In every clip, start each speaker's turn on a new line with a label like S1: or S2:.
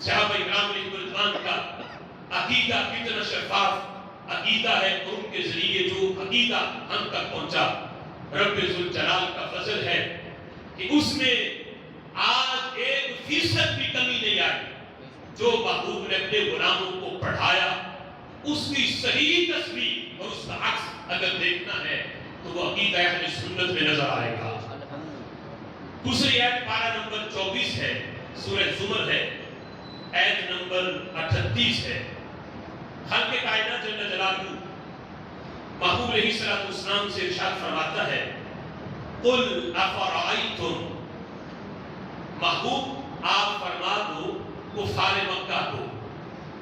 S1: صحابہ کرام رضوان کا عقیدہ کتنا شفاف عقیدہ ہے، اور ان کے ذریعے جو عقیدہ ہم تک پہنچا، رب ذوالجلال کا فضل ہے کہ اس میں آج 1% بھی کمی نہیں آئی۔ جو محبوب نے اپنے غلاموں کو پڑھایا، اس کی صحیح تصویر اور اس کا عکس اگر دیکھنا ہے تو وہ عقیدہ اہل سنت میں نظر آئے گا۔ دوسری آیت پارہ نمبر 24 ہے، سورہ زمر ہے، آیت نمبر 38 ہے۔ خالق کائنات جل جلالہ محبوب علیہ الصلوۃ والسلام سے ارشاد فرماتا ہے، قل افرأیتم، محبوب آپ فرما دو کفار مکہ کو،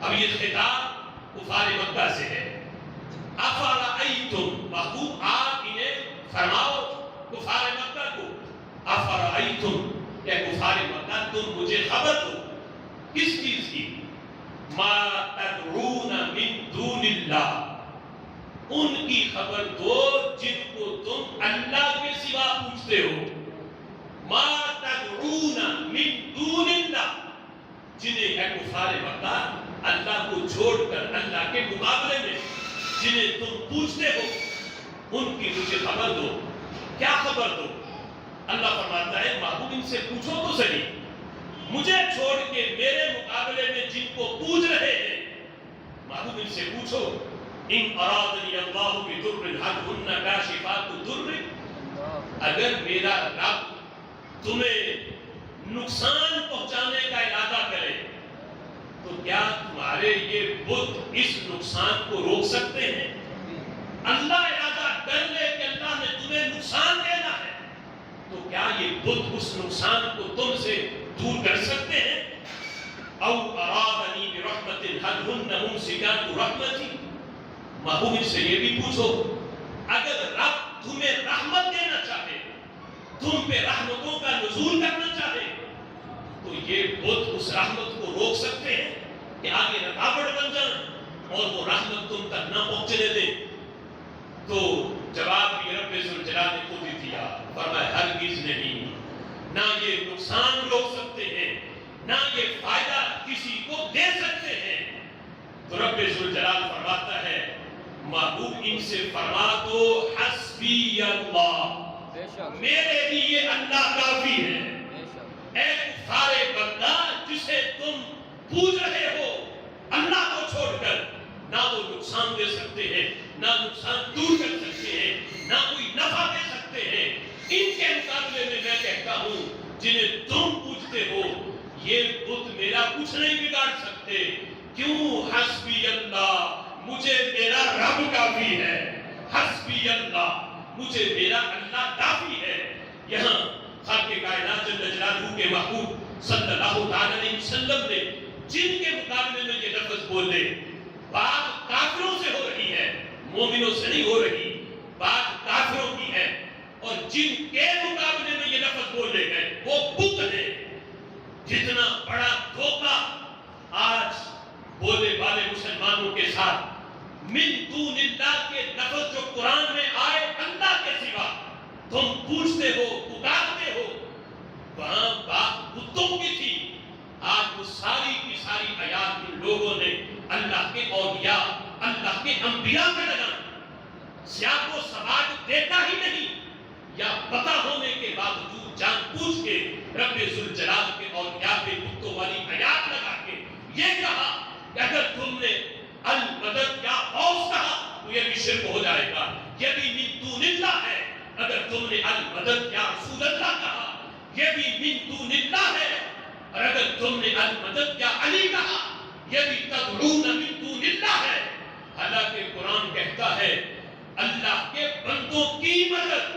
S1: اب یہ خطاب کفار مکہ سے ہے۔ افرأیتم، محبوب آپ انہیں فرماؤ کفار مکہ کو، افرأیتم، کہ کفار مکہ تم مجھے خبر دو کس چیز کی، ما تدعون من دون اللہ، ان کی خبر دو جن کو تم اللہ کے سوا پوچھتے ہو، ما تدعون من دون اللہ، جنہیں اے کفار مکہ اللہ کو چھوڑ کر اللہ کے مقابلے میں جنہیں تم پوچھتے ہو ان کی مجھے خبر دو۔ کیا خبر دو؟ اللہ فرماتا ہے محبوب ان سے پوچھو تو صحیح، مجھے چھوڑ کے میرے مقابلے میں جن کو پوچھ رہے ہیں محبوب ان سے پوچھو، ان ارادنی اللہ بضر هل هن کاشفات الضر، اگر میرا رب تمہیں نقصان پہنچانے کا ارادہ کرے تو کیا تمہارے یہ بت اس نقصان کو روک سکتے ہیں؟ اللہ ارادہ کر لے کہ اللہ نے تمہیں نقصان دینا ہے تو کیا یہ بت اس نقصان کو تم سے دور کر سکتے ہیں؟ او ارادنی برحمت هل هن ممسکات رحمتی، محبوب ان سے یہ بھی پوچھو اگر رب تمہیں رحمت دینا چاہے، تم پہ رحمتوں کا نزول کرنا چاہے تو یہ بت اس رحمت کو روک سکتے ہیں کہ آگے رکاوٹ بن جائیں اور وہ رحمت تم تک نہ پہنچنے دے؟ تو جواب بھی رب ذوالجلال نے خود ہی دیا، فرمایا ہرگز نہیں، نہ یہ نقصان روک سکتے ہیں نہ یہ فائدہ کسی کو دے سکتے ہیں۔ تو رب ذوالجلال فرماتا ہے محبوب ان سے فرما دو حسبی اللہ، میرے لیے اللہ کافی ہے۔ اے کفار مکہ جسے تم پوچھ رہے ہو اللہ کو چھوڑ کر، نہ وہ نقصان دے سکتے ہیں نہ نقصان دور کر سکتے ہیں نہ کوئی نفع دے سکتے ہیں، ان کے مقابلے میں میں کہتا ہوں جنہیں تم پوچھتے ہو یہ بت میرا کچھ نہیں بگاڑ سکتے۔ کیوں؟ حسبی اللہ، مجھے میرا رب کافی ہے، حسبی اللہ، مجھے میرا اللہ کافی ہے۔ یہاں خالق کائنات جل جلالہ کے محبوب صلی اللہ علیہ وسلم نے جن کے مقابلے میں یہ لفظ بولے، بات کافروں سے ہو رہی ہے، مومنوں سے نہیں ہو رہی، بات کافروں کی ہے، اور جن کے مقابلے میں یہ لفظ بولے گئے وہ بت ہے۔ جتنا بڑا دھوکہ آج بولے والے مسلمانوں کے ساتھ، من دون اللہ کے لفظ جو قرآن میں آئے اللہ کے سوا تم پوچھتے ہو پکارتے ہو، وہاں بات بتوں کی تھی۔ آج وہ ساری کی ساری آیات ان لوگوں نے اللہ کے اولیاء اللہ کے انبیاء میں لگا، سیاق و سباق دیتا ہی نہیں، یا پتہ ہونے کے باوجود جان پوچھ کے رب ذوالجلال کے اولیاء کے بتوں والی آیات لگا کے یہ کہا کہ اگر تم نے المدد یا غوث کہا تو یہ بھی شرک ہو جائے گا، یہ بھی من دون اللہ ہے۔ اگر تم نے المدد یا رسول اللہ کہا یہ بھی من دون اللہ ہے، اور اگر تم نے المدد یا علی کہا یہ بھی تدعون من دون اللہ ہے۔ حالانکہ قرآن کہتا ہے اللہ کے بندوں کی مدد،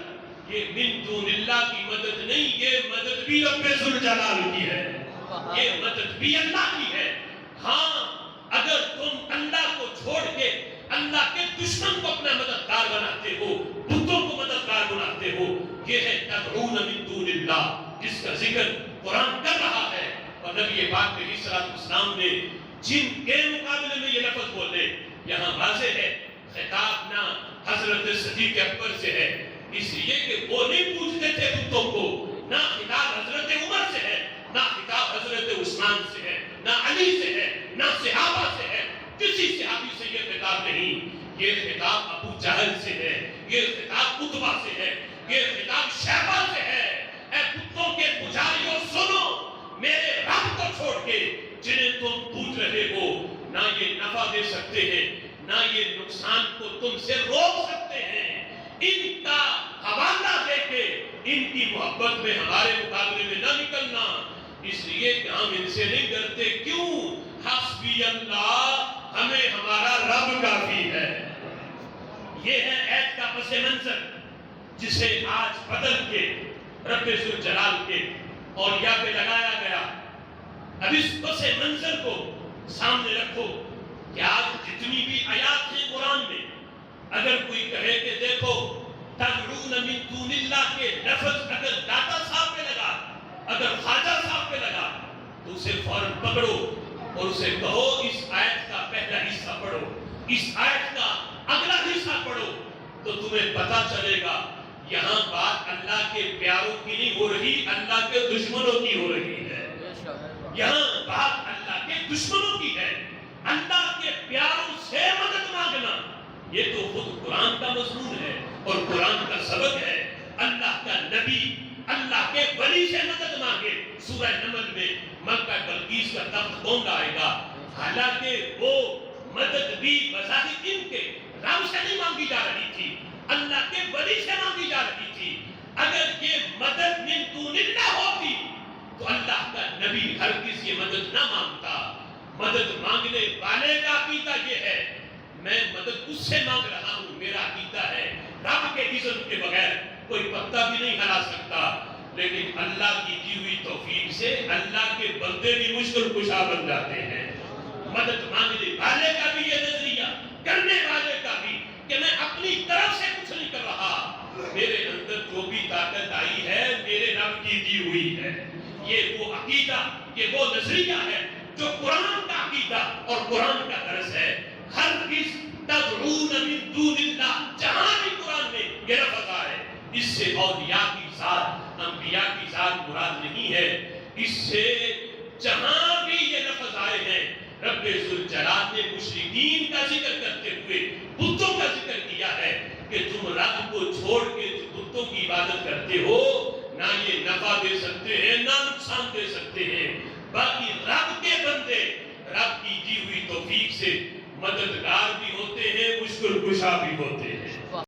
S1: یہ من دون اللہ کی مدد نہیں، یہ مدد بھی رب ذوالجلال کی ہے، یہ مدد بھی اللہ کی ہے۔ ہاں اگر تم اللہ کو چھوڑ کے اللہ کے دشمن کو اپنا مددگار بناتے ہو، بتوں کو مددگار بناتے ہو، یہ ہے تدعون من دون اللہ، جس کا ذکر قرآن کر رہا ہے۔ اور نبی پاک علیہ الصلوۃ والسلام نے جن کے مقابلے میں یہ لفظ بولے، یہاں واضح ہے خطاب نہ حضرت صدیق اکبر سے ہے، اس لیے کہ وہ نہیں پوچھتے تھے بتوں کو، نہ خطاب حضرت عمر سے ہے، نہ خطاب حضرت عثمان سے ہے، نہ علی سے ہے، نہ صحابہ سے ہے، کسی صحابی سے یہ خطاب نہیں، یہ خطاب ابو جہل سے ہے، یہ خطاب عتبہ سے ہے، یہ خطاب شیبہ سے ہے۔ اے بتوں کے پجاریوں سنو، میرے رب کو چھوڑ کے جنہیں تم پوج رہے ہو، نہ یہ نفع دے سکتے ہیں، نہ یہ نقصان کو تم سے روک سکتے ہیں۔ ان کا حوالہ دے کے ان کی محبت میں ہمارے مقابلے میں نہ نکلنا، اس لیے کہ ہم ان سے نہیں ڈرتے۔ کیوں؟ حسبی اللہ، ہمیں ہمارا رب کافی ہے۔ یہ ہے عید کا پس منظر جسے آج بدل کے رب ذوالجلال کے اولیاء پہ لگایا گیا۔ اب اس پس منظر کو سامنے رکھو کہ آج جتنی بھی آیات ہیں قرآن میں، اگر کوئی کہے کہ دیکھو تدعون من دون اللہ کے لفظ اگر داتا صاحب پہ لگا، اگر خواجہ صاحب پہ لگا، تو اسے فوراً پکڑو اور اسے کہو اس آیت کا پہلا حصہ پڑھو، اس آیت کا اگلا حصہ پڑھو، تو تمہیں پتا چلے گا یہاں بات اللہ کے پیاروں کی نہیں ہو رہی، اللہ کے دشمنوں کی ہو رہی ہے۔ یہاں بات اللہ کے دشمنوں کی ہے۔ اللہ کے پیاروں سے مدد مانگنا یہ تو خود قرآن کا مضمون ہے اور قرآن کا سبق ہے۔ اللہ کا نبی اللہ کے ولی سے مدد مانگے۔ سورہ نمل میں ملکہ بلقیس کا تخت کون لائے گا؟ حالانکہ وہ مدد بھی بظاہر ان کے رب سے نہیں مانگی جا رہی تھی، اللہ کے ولی سے مانگی جا رہی تھی۔ اگر یہ مدد من دون اللہ ہوتی تو اللہ کا نبی ہرگز یہ مدد نہ مانگتا۔ مدد مانگنے والے کا عقیدہ یہ ہے میں مدد اس سے مانگ رہا ہوں، میرا عقیدہ ہے رب کے اذن کے بغیر کوئی پتا بھی نہیں ہلا سکتا۔ لیکن اللہ کی دی ہوئی توفیق سے اللہ کے بندے بھی مشکل کشا بن جاتے ہیں۔ مدد مانگنے والے کا بھی یہ نظریہ، کرنے والے کا بھی، کہ میں اپنی طرف سے کچھ نہیں کر رہا، میرے اندر جو بھی طاقت آئی ہے میرے رب کی دی ہوئی ہے۔ یہ وہ عقیدہ، یہ وہ نظریہ ہے جو قرآن کا عقیدہ اور قرآن کا درس ہے۔ ہرگز تدعون من دون اللہ، جہاں بھی قرآن میں یہ لفظ آئے، اس سے اولیاء کی ذات، انبیاء کی ذات مراد نہیں ہے۔ اس سے جہاں بھی یہ لفظ آئے ہیں رب ذوالجلال نے مشرکین کا ذکر کرتے ہوئے بتوں کا ذکر کیا ہے کہ تم رب کو چھوڑ کے جو بتوں کی عبادت کرتے ہو، نہ یہ نفع دے سکتے ہیں نہ نقصان دے سکتے ہیں۔ باقی رب کے بندے رب کی دی ہوئی توفیق سے مددگار بھی ہوتے ہیں، مشکل کشا بھی ہوتے ہیں۔